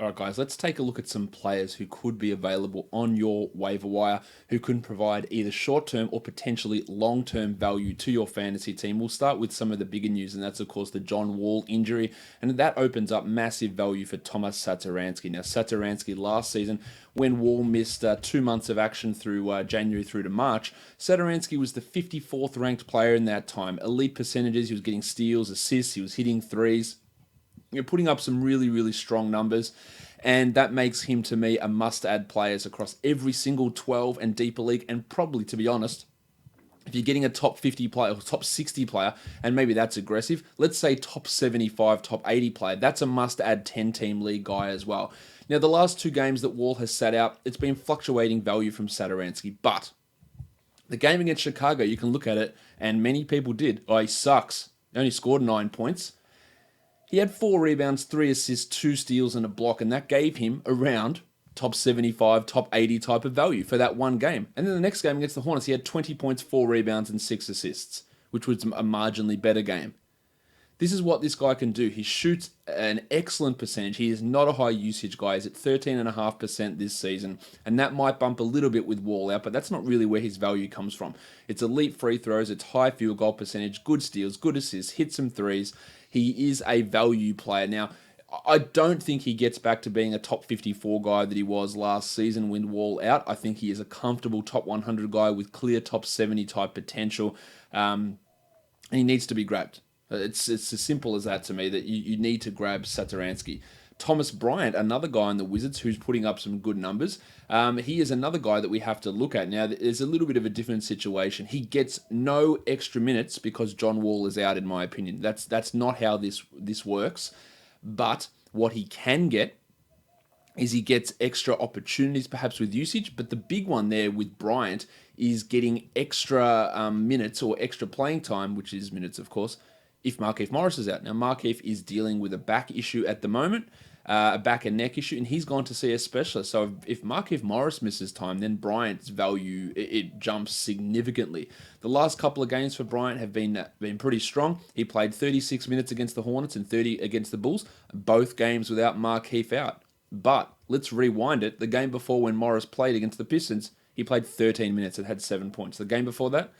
All right, guys, let's take a look at some players who could be available on your waiver wire who can provide either short term or potentially long term value to your fantasy team. We'll start with some of the bigger news, and that's, of course, the John Wall injury. And that opens up massive value for Tomas Satoransky. Now, Satoransky last season, when Wall missed 2 months of action through January through to March, Satoransky was the 54th ranked player in that time. Elite percentages, he was getting steals, assists, he was hitting threes. You're putting up some really, really strong numbers, and that makes him, to me, a must-add players across every single 12 and deeper league, and probably, to be honest, if you're getting a top 50 player or top 60 player, and maybe that's aggressive, let's say top 75, top 80 player, that's a must-add 10-team league guy as well. Now, the last 2 games that Wall has sat out, it's been fluctuating value from Satoransky, but the game against Chicago, you can look at it, and many people did. Oh, he sucks. He only scored 9 points. He had 4 rebounds, 3 assists, 2 steals, and a block, and that gave him around top 75, top 80 type of value for that one game. And then the next game against the Hornets, he had 20 points, 4 rebounds, and 6 assists, which was a marginally better game. This is what this guy can do. He shoots an excellent percentage. He is not a high usage guy. He's at 13.5% this season, and that might bump a little bit with Wall out, but that's not really where his value comes from. It's elite free throws, it's high field goal percentage, good steals, good assists, hit some threes. He is a value player. Now, I don't think he gets back to being a top 54 guy that he was last season when Wall out. I think he is a comfortable top 100 guy with clear top 70 type potential, and he needs to be grabbed. It's as simple as that to me, that you need to grab Satoransky. Thomas Bryant, another guy in the Wizards who's putting up some good numbers. He is another guy that we have to look at. Now, there's a little bit of a different situation. He gets no extra minutes because John Wall is out, in my opinion. That's not how this works. But what he can get is he gets extra opportunities, perhaps with usage. But the big one there with Bryant is getting extra minutes or extra playing time, which is minutes, of course, if Markieff Morris is out. Now, Markieff is dealing with a back issue at the moment, a back and neck issue, and he's gone to see a specialist. So if Markieff Morris misses time, then Bryant's value, it jumps significantly. The last couple of games for Bryant have been pretty strong. He played 36 minutes against the Hornets and 30 against the Bulls, both games without Markieff out. But let's rewind it. The game before, when Morris played against the Pistons, he played 13 minutes and had 7 points. The game before that,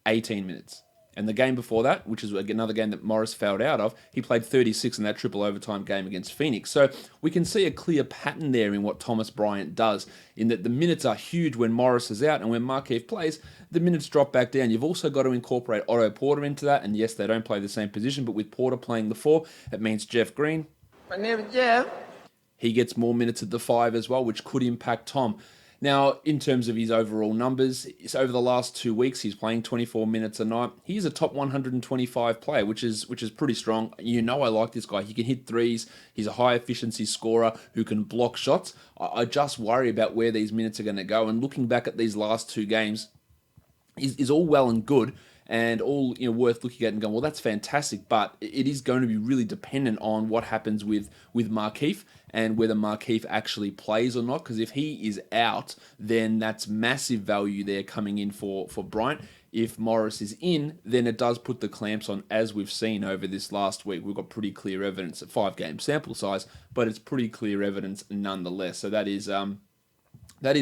18 minutes. And the game before that, which is another game that Morris fouled out of, he played 36 in that triple overtime game against Phoenix. So we can see a clear pattern there in what Thomas Bryant does, in that the minutes are huge when Morris is out, and when Markieff plays, the minutes drop back down. You've also got to incorporate Otto Porter into that, and yes, they don't play the same position, but with Porter playing the 4, it means Jeff Green, my name is Jeff. He gets more minutes at the 5 as well, which could impact Tom. Now, in terms of his overall numbers, over the last 2 weeks, he's playing 24 minutes a night. He's a top 125 player, which is pretty strong. You know I like this guy. He can hit threes. He's a high-efficiency scorer who can block shots. I just worry about where these minutes are going to go. And looking back at these last 2 games is all well and good, and all worth looking at and going, well, that's fantastic, but it is going to be really dependent on what happens with Markieff and whether Markieff actually plays or not, because if he is out, then that's massive value there coming in for Bryant. If Morris is in, then it does put the clamps on, as we've seen over this last week. We've got pretty clear evidence, a 5-game sample size, but it's pretty clear evidence nonetheless. So that is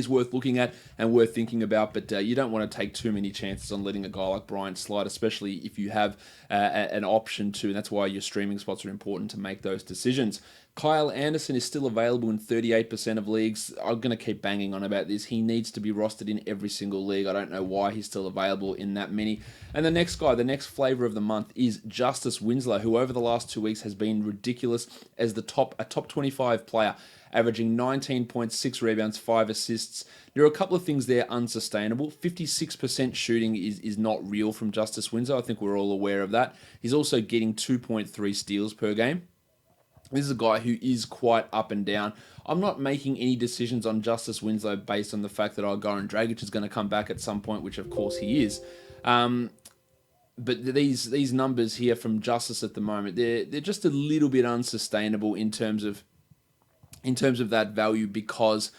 worth looking at and worth thinking about, but you don't want to take too many chances on letting a guy like Bryant slide, especially if you have an option to, and that's why your streaming spots are important to make those decisions. Kyle Anderson is still available in 38% of leagues. I'm going to keep banging on about this. He needs to be rostered in every single league. I don't know why he's still available in that many. And the next guy, the next flavor of the month, is Justice Winslow, who over the last 2 weeks has been ridiculous as a top 25 player, averaging 19.6 rebounds, 5 assists. There are a couple of things there unsustainable. 56% shooting is not real from Justice Winslow. I think we're all aware of that. He's also getting 2.3 steals per game. This is a guy who is quite up and down. I'm not making any decisions on Justice Winslow based on the fact that Goran Dragic is going to come back at some point, which of course he is. But these numbers here from Justice at the moment, they're just a little bit unsustainable in terms of that value, because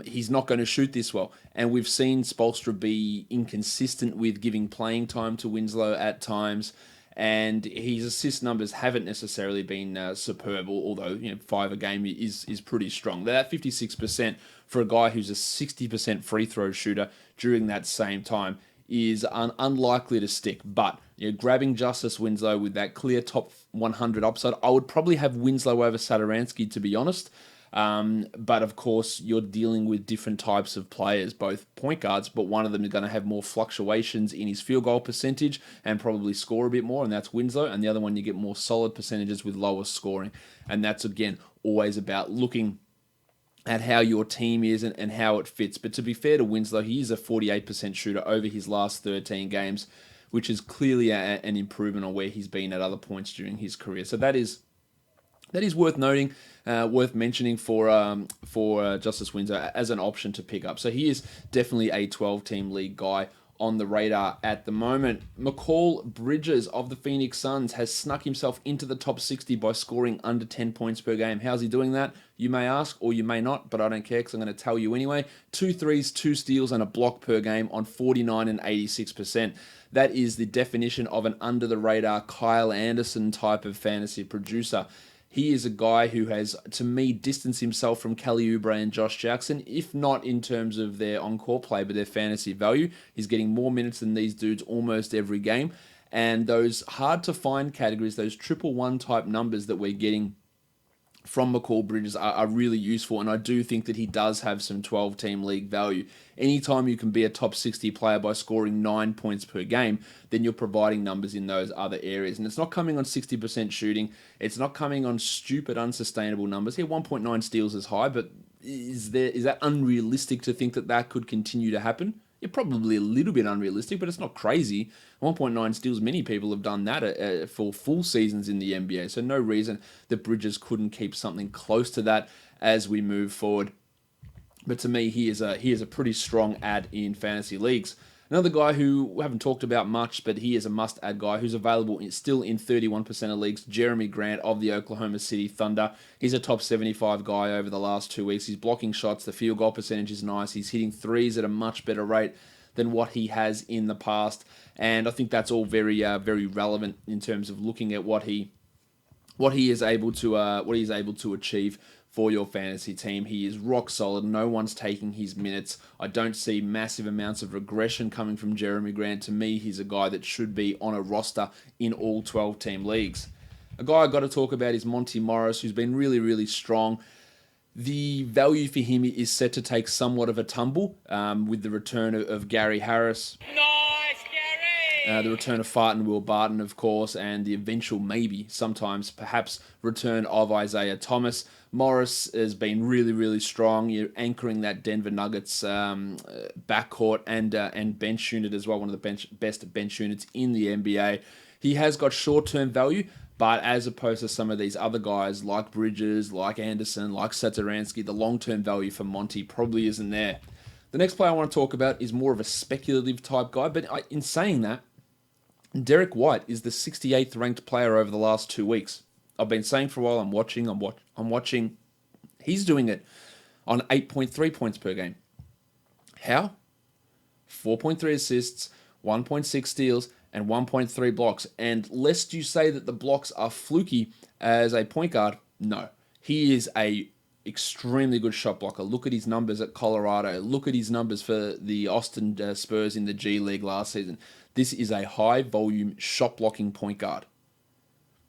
he's not going to shoot this well. And we've seen Spoelstra be inconsistent with giving playing time to Winslow at times. and his assist numbers haven't necessarily been superb, although 5 a game is pretty strong. That 56% for a guy who's a 60% free throw shooter during that same time is unlikely to stick. But grabbing Justice Winslow with that clear top 100 upside, I would probably have Winslow over Satoransky, to be honest. But of course, you're dealing with different types of players, both point guards, but one of them is going to have more fluctuations in his field goal percentage and probably score a bit more, and that's Winslow. And the other one, you get more solid percentages with lower scoring. And that's, again, always about looking at how your team is and how it fits. But to be fair to Winslow, he is a 48% shooter over his last 13 games, which is clearly an improvement on where he's been at other points during his career. So that is worth noting, worth mentioning for Justice Winslow as an option to pick up. So he is definitely a 12-team league guy on the radar at the moment. Marquese Bridges of the Phoenix Suns has snuck himself into the top 60 by scoring under 10 points per game. How's he doing that? You may ask, or you may not, but I don't care because I'm going to tell you anyway. 2 threes, 2 steals, and a block per game on 49 and 86%. That is the definition of an under-the-radar Kyle Anderson type of fantasy producer. He is a guy who has, to me, distanced himself from Kelly Oubre and Josh Jackson, if not in terms of their on-court play, but their fantasy value. He's getting more minutes than these dudes almost every game. And those hard-to-find categories, those 111 type numbers that we're getting from Marquese Bridges are really useful, and I do think that he does have some 12-team league value. Anytime you can be a top 60 player by scoring 9 points per game, then you're providing numbers in those other areas. And it's not coming on 60% shooting. It's not coming on stupid, unsustainable numbers. Here, 1.9 steals is high, but is that unrealistic to think that could continue to happen? Yeah, probably a little bit unrealistic, but it's not crazy. 1.9 steals, many people have done that for full seasons in the NBA, so no reason that Bridges couldn't keep something close to that as we move forward. But to me, he is a pretty strong add in fantasy leagues. Another guy who we haven't talked about much, but he is a must-add guy who's available still in 31% of leagues, Jeremy Grant of the Oklahoma City Thunder. He's a top 75 guy over the last 2 weeks. He's blocking shots. The field goal percentage is nice. He's hitting threes at a much better rate than what he has in the past. And I think that's all very relevant in terms of looking at what he is able to achieve for your fantasy team. He is rock solid. No one's taking his minutes. I don't see massive amounts of regression coming from Jeremy Grant. To me, he's a guy that should be on a roster in all 12-team leagues. A guy I've got to talk about is Monte Morris, who's been really, really strong. The value for him is set to take somewhat of a tumble with the return of Gary Harris. Nice, Gary! The return of Farton Will Barton, of course, and the eventual, maybe, sometimes, perhaps, return of Isaiah Thomas. Morris has been really, really strong. You're anchoring that Denver Nuggets backcourt and bench unit as well, one of the best bench units in the NBA. He has got short-term value, but as opposed to some of these other guys like Bridges, like Anderson, like Satoransky, the long-term value for Monty probably isn't there. The next player I want to talk about is more of a speculative type guy, but in saying that, Derrick White is the 68th ranked player over the last 2 weeks. I've been saying for a while, I'm watching. He's doing it on 8.3 points per game. How? 4.3 assists, 1.6 steals, and 1.3 blocks. And lest you say that the blocks are fluky as a point guard, no. He is a extremely good shot blocker. Look at his numbers at Colorado. Look at his numbers for the Austin Spurs in the G League last season. This is a high-volume shot-blocking point guard.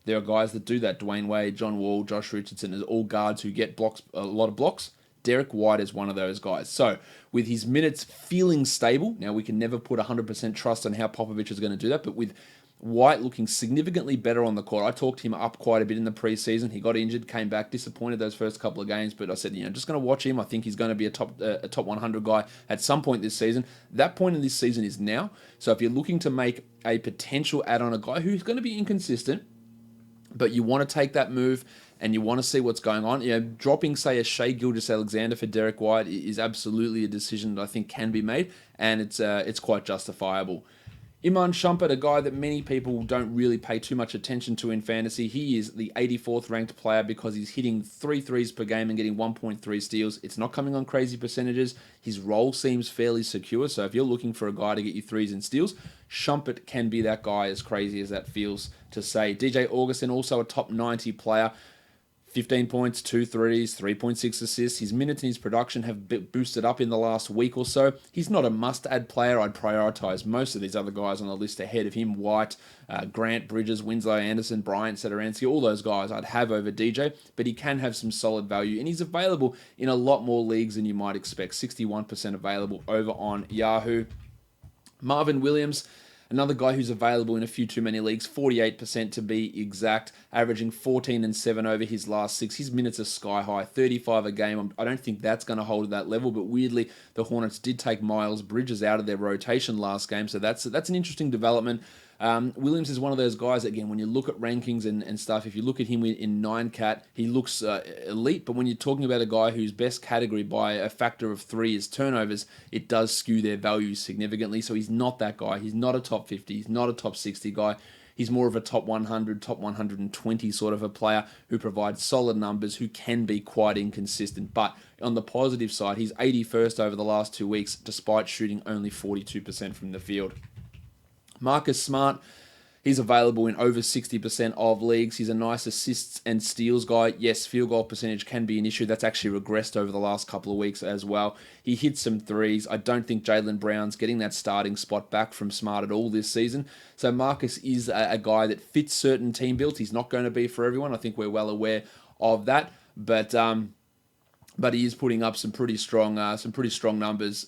There are guys that do that. Dwayne Wade, John Wall, Josh Richardson, are all guards who get blocks, a lot of blocks. Derrick White is one of those guys. So, with his minutes feeling stable, now we can never put 100% trust on how Popovich is going to do that, but with White looking significantly better on the court. I talked him up quite a bit in the preseason. He got injured, came back, disappointed those first couple of games, but I said, just going to watch him. I think he's going to be a top 100 guy at some point this season. That point in this season is now. So if you're looking to make a potential add-on, a guy who's going to be inconsistent, but you want to take that move and you want to see what's going on, dropping, say, a Shai Gilgeous-Alexander for Derrick White is absolutely a decision that I think can be made, and it's quite justifiable. Iman Shumpert, a guy that many people don't really pay too much attention to in fantasy. He is the 84th ranked player because he's hitting 3 threes per game and getting 1.3 steals. It's not coming on crazy percentages. His role seems fairly secure. So if you're looking for a guy to get you threes and steals, Shumpert can be that guy, as crazy as that feels to say. DJ Augustin, also a top 90 player. 15 points, 2 threes, 3.6 assists. His minutes and his production have boosted up in the last week or so. He's not a must-add player. I'd prioritise most of these other guys on the list ahead of him. White, Grant, Bridges, Winslow, Anderson, Bryant, Satoransky, all those guys I'd have over DJ, but he can have some solid value, and he's available in a lot more leagues than you might expect. 61% available over on Yahoo. Marvin Williams, another guy who's available in a few too many leagues, 48% to be exact, averaging 14 and 7 over his last 6. His minutes are sky high, 35 a game. I don't think that's going to hold at that level, but weirdly, the Hornets did take Miles Bridges out of their rotation last game, so that's an interesting development. Williams is one of those guys, again, when you look at rankings and stuff, if you look at him in 9-cat, he looks elite, but when you're talking about a guy whose best category by a factor of 3 is turnovers, it does skew their value significantly, so he's not that guy. He's not a top 50, he's not a top 60 guy. He's more of a top 100, top 120 sort of a player who provides solid numbers, who can be quite inconsistent. But on the positive side, he's 81st over the last 2 weeks, despite shooting only 42% from the field. Marcus Smart, he's available in over 60% of leagues. He's a nice assists and steals guy. Yes, field goal percentage can be an issue. That's actually regressed over the last couple of weeks as well. He hit some threes. I don't think Jaylen Brown's getting that starting spot back from Smart at all this season. So Marcus is a guy that fits certain team builds. He's not going to be for everyone. I think we're well aware of that. But he is putting up some pretty strong numbers.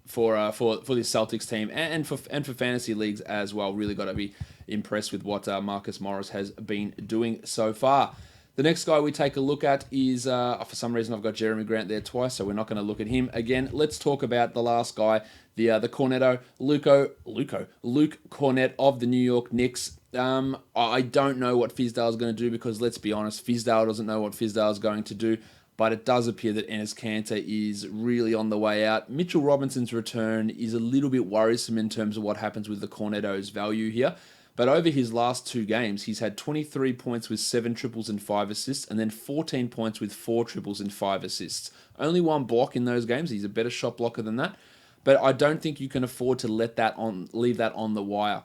For this Celtics team and for fantasy leagues as well. Really got to be impressed with what Marcus Morris has been doing so far. The next guy we take a look at is, for some reason I've got Jeremy Grant there twice, so we're not going to look at him again. Let's talk about the last guy, the Kornetto, Luke Kornet of the New York Knicks. I don't know what Fizdale's going to do because, let's be honest, Fizdale doesn't know what Fizdale's going to do. But it does appear that Enes Kanter is really on the way out. Mitchell Robinson's return is a little bit worrisome in terms of what happens with the Kornetto's value here. But over his last 2 games, he's had 23 points with 7 triples and 5 assists, and then 14 points with 4 triples and 5 assists. Only 1 block in those games. He's a better shot blocker than that. But I don't think you can afford to leave that on the wire.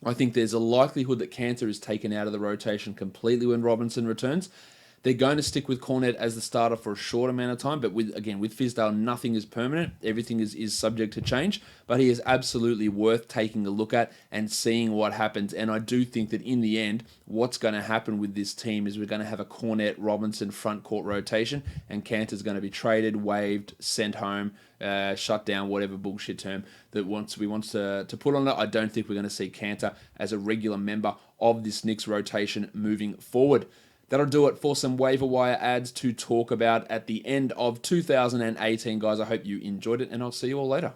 I think there's a likelihood that Kanter is taken out of the rotation completely when Robinson returns. They're going to stick with Kornet as the starter for a short amount of time, but with Fizdale, nothing is permanent. Everything is subject to change, but he is absolutely worth taking a look at and seeing what happens. And I do think that in the end, what's going to happen with this team is we're going to have a Kornet-Robinson front court rotation, and Kanter's going to be traded, waived, sent home, shut down, whatever bullshit term that we want to put on it. I don't think we're going to see Kanter as a regular member of this Knicks rotation moving forward. That'll do it for some waiver wire ads to talk about at the end of 2018, guys. I hope you enjoyed it, and I'll see you all later.